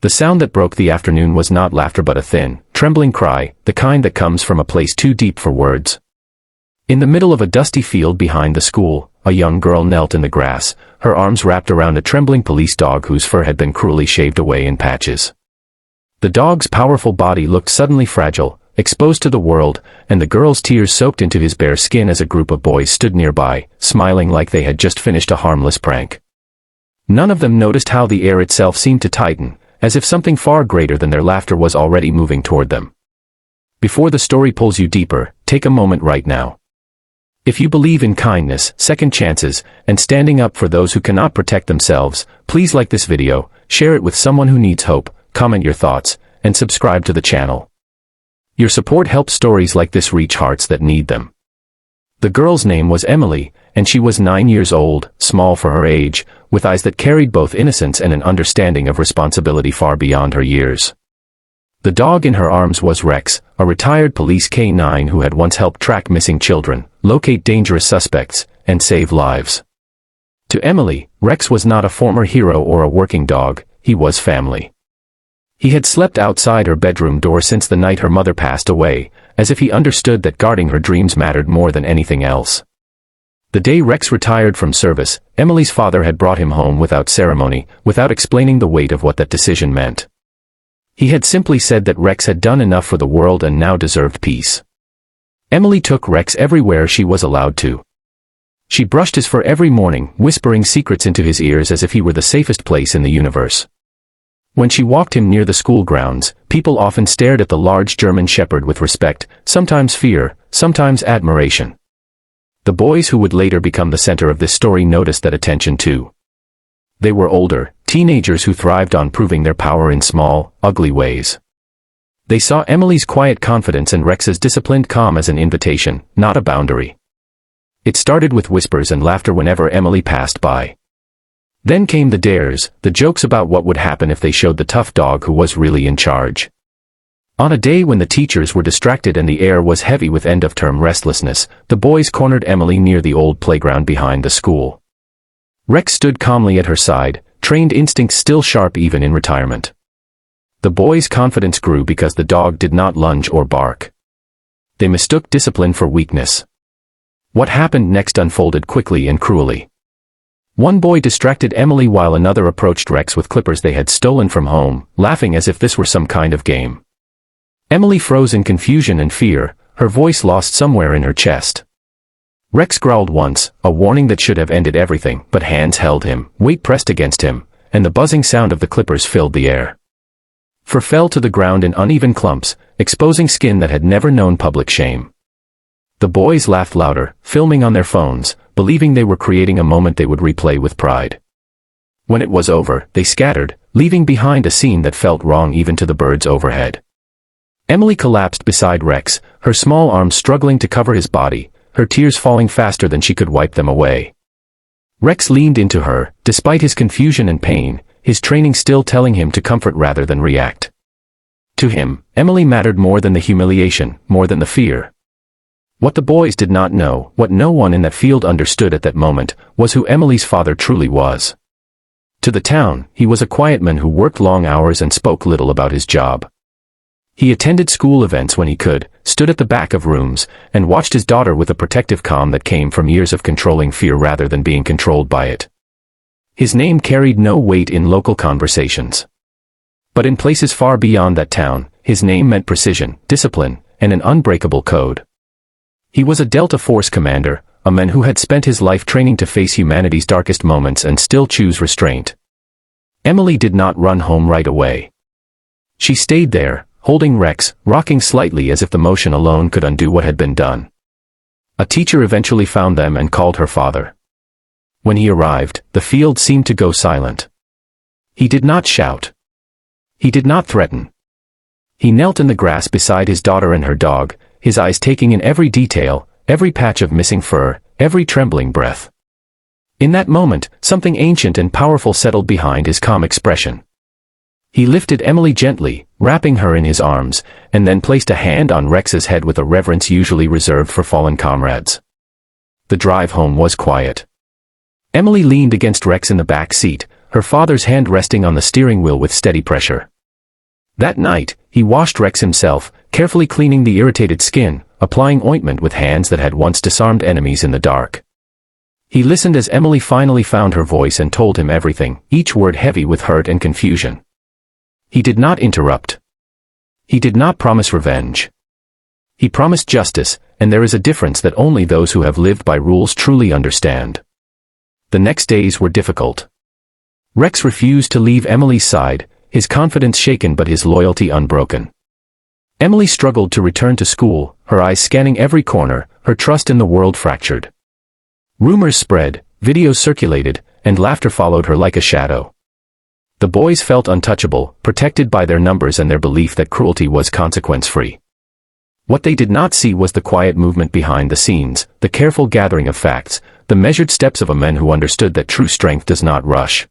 The sound that broke the afternoon was not laughter but a thin, trembling cry, the kind that comes from a place too deep for words. In the middle of a dusty field behind the school, a young girl knelt in the grass, her arms wrapped around a trembling police dog whose fur had been cruelly shaved away in patches. The dog's powerful body looked suddenly fragile, exposed to the world, and the girl's tears soaked into his bare skin as a group of boys stood nearby, smiling like they had just finished a harmless prank. None of them noticed how the air itself seemed to tighten, as if something far greater than their laughter was already moving toward them. Before the story pulls you deeper, take a moment right now. If you believe in kindness, second chances, and standing up for those who cannot protect themselves, please like this video, share it with someone who needs hope, comment your thoughts, and subscribe to the channel. Your support helps stories like this reach hearts that need them. The girl's name was Emily, and she was 9 years old, small for her age, with eyes that carried both innocence and an understanding of responsibility far beyond her years. The dog in her arms was Rex, a retired police K-9 who had once helped track missing children, locate dangerous suspects, and save lives. To Emily, Rex was not a former hero or a working dog, he was family. He had slept outside her bedroom door since the night her mother passed away, as if he understood that guarding her dreams mattered more than anything else. The day Rex retired from service, Emily's father had brought him home without ceremony, without explaining the weight of what that decision meant. He had simply said that Rex had done enough for the world and now deserved peace. Emily took Rex everywhere she was allowed to. She brushed his fur every morning, whispering secrets into his ears as if he were the safest place in the universe. When she walked him near the school grounds, people often stared at the large German shepherd with respect, sometimes fear, sometimes admiration. The boys who would later become the center of this story noticed that attention too. They were older, teenagers who thrived on proving their power in small, ugly ways. They saw Emily's quiet confidence and Rex's disciplined calm as an invitation, not a boundary. It started with whispers and laughter whenever Emily passed by. Then came the dares, the jokes about what would happen if they showed the tough dog who was really in charge. On a day when the teachers were distracted and the air was heavy with end-of-term restlessness, the boys cornered Emily near the old playground behind the school. Rex stood calmly at her side, trained instincts still sharp even in retirement. The boys' confidence grew because the dog did not lunge or bark. They mistook discipline for weakness. What happened next unfolded quickly and cruelly. One boy distracted Emily while another approached Rex with clippers they had stolen from home, laughing as if this were some kind of game. Emily froze in confusion and fear, her voice lost somewhere in her chest. Rex growled once, a warning that should have ended everything, but hands held him, weight pressed against him, and the buzzing sound of the clippers filled the air. Fur fell to the ground in uneven clumps, exposing skin that had never known public shame. The boys laughed louder, filming on their phones, believing they were creating a moment they would replay with pride. When it was over, they scattered, leaving behind a scene that felt wrong even to the birds overhead. Emily collapsed beside Rex, her small arms struggling to cover his body, her tears falling faster than she could wipe them away. Rex leaned into her, despite his confusion and pain, his training still telling him to comfort rather than react. To him, Emily mattered more than the humiliation, more than the fear. What the boys did not know, what no one in that field understood at that moment, was who Emily's father truly was. To the town, he was a quiet man who worked long hours and spoke little about his job. He attended school events when he could, stood at the back of rooms, and watched his daughter with a protective calm that came from years of controlling fear rather than being controlled by it. His name carried no weight in local conversations. But in places far beyond that town, his name meant precision, discipline, and an unbreakable code. He was a Delta Force commander, a man who had spent his life training to face humanity's darkest moments and still choose restraint. Emily did not run home right away. She stayed there, holding Rex, rocking slightly as if the motion alone could undo what had been done. A teacher eventually found them and called her father. When he arrived, the field seemed to go silent. He did not shout. He did not threaten. He knelt in the grass beside his daughter and her dog, his eyes taking in every detail, every patch of missing fur, every trembling breath. In that moment, something ancient and powerful settled behind his calm expression. He lifted Emily gently, wrapping her in his arms, and then placed a hand on Rex's head with a reverence usually reserved for fallen comrades. The drive home was quiet. Emily leaned against Rex in the back seat, her father's hand resting on the steering wheel with steady pressure. That night, he washed Rex himself, carefully cleaning the irritated skin, applying ointment with hands that had once disarmed enemies in the dark. He listened as Emily finally found her voice and told him everything, each word heavy with hurt and confusion. He did not interrupt. He did not promise revenge. He promised justice, and there is a difference that only those who have lived by rules truly understand. The next days were difficult. Rex refused to leave Emily's side, his confidence shaken but his loyalty unbroken. Emily struggled to return to school, her eyes scanning every corner, her trust in the world fractured. Rumors spread, videos circulated, and laughter followed her like a shadow. The boys felt untouchable, protected by their numbers and their belief that cruelty was consequence-free. What they did not see was the quiet movement behind the scenes, the careful gathering of facts, the measured steps of a man who understood that true strength does not rush.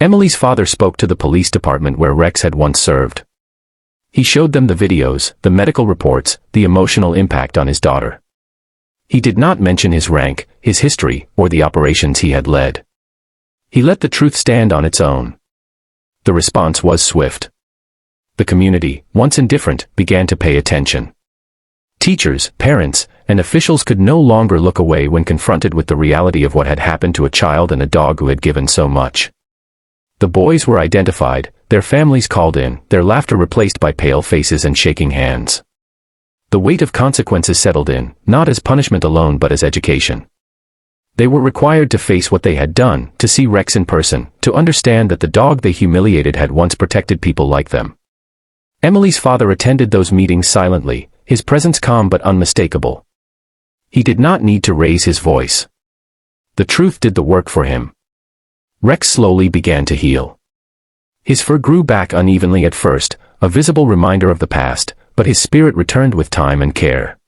Emily's father spoke to the police department where Rex had once served. He showed them the videos, the medical reports, the emotional impact on his daughter. He did not mention his rank, his history, or the operations he had led. He let the truth stand on its own. The response was swift. The community, once indifferent, began to pay attention. Teachers, parents, and officials could no longer look away when confronted with the reality of what had happened to a child and a dog who had given so much. The boys were identified, their families called in, their laughter replaced by pale faces and shaking hands. The weight of consequences settled in, not as punishment alone but as education. They were required to face what they had done, to see Rex in person, to understand that the dog they humiliated had once protected people like them. Emily's father attended those meetings silently, his presence calm but unmistakable. He did not need to raise his voice. The truth did the work for him. Rex slowly began to heal. His fur grew back unevenly at first, a visible reminder of the past, but his spirit returned with time and care.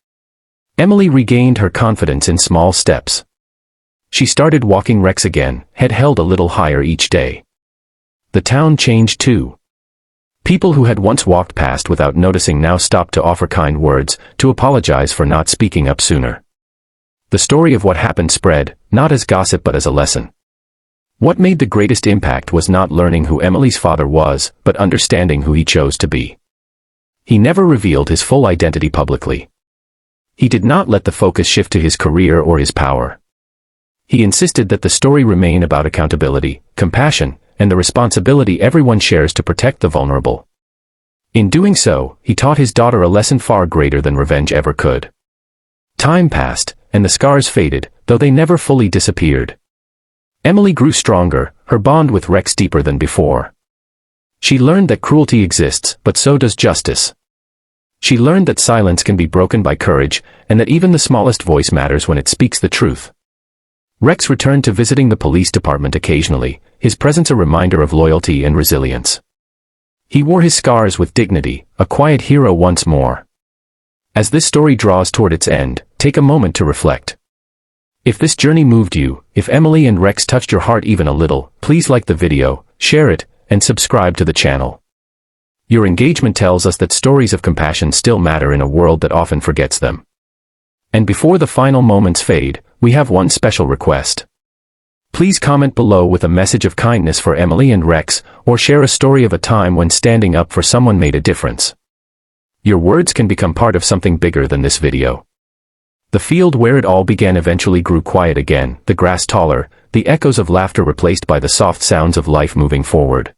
Emily regained her confidence in small steps. She started walking Rex again, head held a little higher each day. The town changed too. People who had once walked past without noticing now stopped to offer kind words, to apologize for not speaking up sooner. The story of what happened spread, not as gossip but as a lesson. What made the greatest impact was not learning who Emily's father was, but understanding who he chose to be. He never revealed his full identity publicly. He did not let the focus shift to his career or his power. He insisted that the story remain about accountability, compassion, and the responsibility everyone shares to protect the vulnerable. In doing so, he taught his daughter a lesson far greater than revenge ever could. Time passed, and the scars faded, though they never fully disappeared. Emily grew stronger, her bond with Rex deeper than before. She learned that cruelty exists, but so does justice. She learned that silence can be broken by courage, and that even the smallest voice matters when it speaks the truth. Rex returned to visiting the police department occasionally, his presence a reminder of loyalty and resilience. He wore his scars with dignity, a quiet hero once more. As this story draws toward its end, take a moment to reflect. If this journey moved you, if Emily and Rex touched your heart even a little, please like the video, share it, and subscribe to the channel. Your engagement tells us that stories of compassion still matter in a world that often forgets them. And before the final moments fade, we have one special request. Please comment below with a message of kindness for Emily and Rex, or share a story of a time when standing up for someone made a difference. Your words can become part of something bigger than this video. The field where it all began eventually grew quiet again, the grass taller, the echoes of laughter replaced by the soft sounds of life moving forward.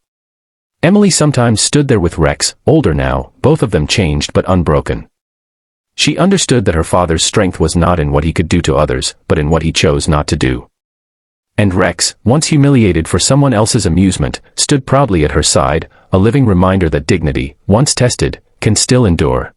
Emily sometimes stood there with Rex, older now, both of them changed but unbroken. She understood that her father's strength was not in what he could do to others, but in what he chose not to do. And Rex, once humiliated for someone else's amusement, stood proudly at her side, a living reminder that dignity, once tested, can still endure.